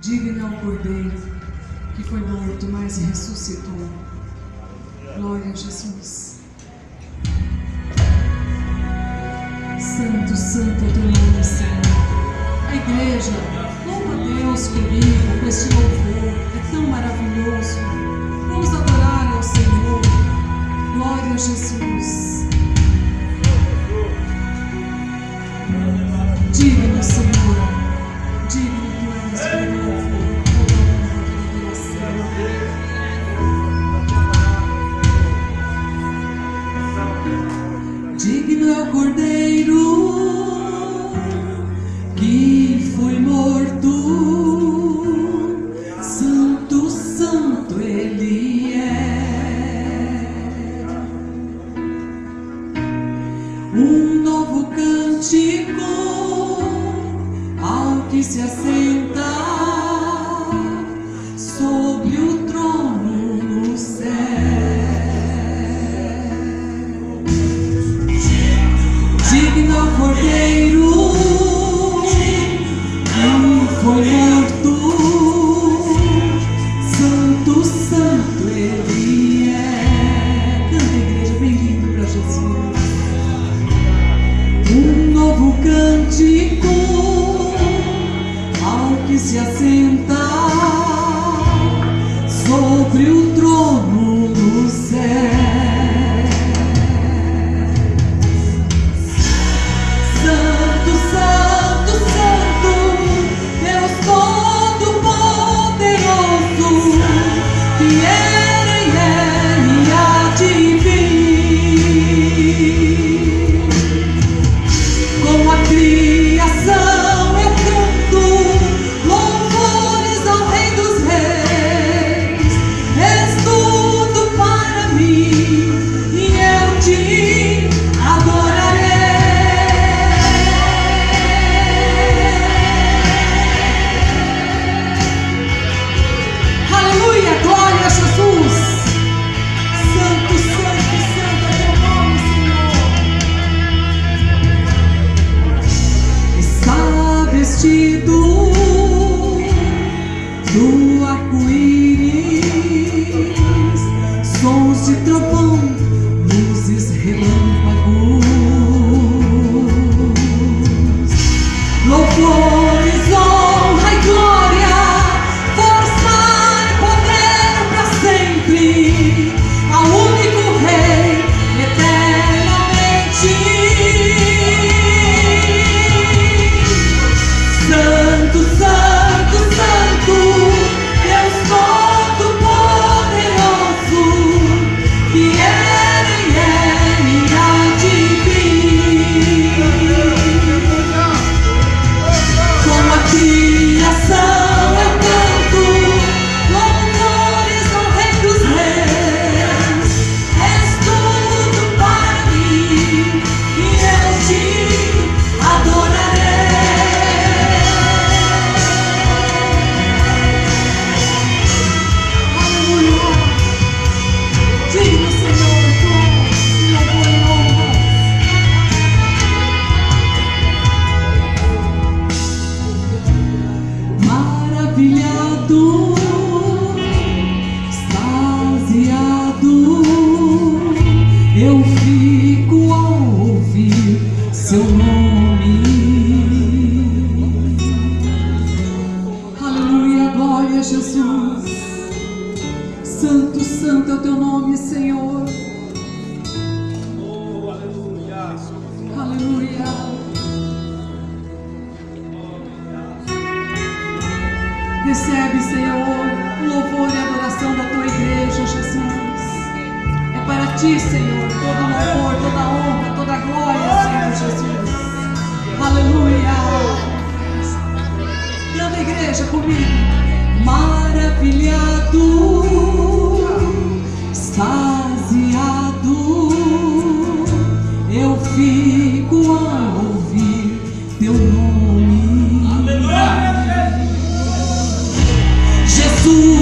Digno é o Cordeiro que foi morto, mas ressuscitou. Glória a Jesus. Santo, santo é o teu nome, Senhor. A igreja, louva a Deus comigo, com este louvor, é tão maravilhoso. Vamos adorar ao Senhor. Glória a Jesus. Digno, Senhor, digno tu és do louvor, toda honra, toda adoração. Digno é o Cordeiro que foi morto, santo, santo ele é. Um novo cântico ao que se assenta sobre o trono no céu. Digno é o Cordeiro que foi morto, santo, santo ele é. Canta, igreja, bem lindo para Jesus. Um novo cântico ao que se assenta sobre o trono no céu. Santo, santo, santo, Deus Todo-Poderoso, que era e é e há de vir. Com a criação eu canto louvores ao Rei dos Reis. És tudo para mim e eu te adorarei. Aleluia, glória a Jesus. Santo, santo, santo é teu nome, Senhor. Está vestido do arco-íris, sons de trovão, luzes, relâmpagos, louvores, honra e glória, força e poder para sempre, ao único Rei eternamente. Santo, santo, santo, Deus Todo-Poderoso, que era e é e há de vir. Com a criação eu canto louvores ao Rei dos Reis. És tudo para mim e eu te adorarei. Aleluia. Digno, Senhor, tu és louvor e honra. Maravilhado, extasiado, eu fico ao ouvir seu nome. Aleluia, glória a Jesus. Santo, santo é o teu nome, Senhor. Aleluia. Recebe, Senhor, o louvor e a adoração da tua igreja, Jesus. É para ti, Senhor, todo louvor, toda honra, toda glória, Senhor Jesus. Aleluia. Canta, igreja, comigo. Maravilhado, extasiado, eu fico a ouvir teu nome. Jesus.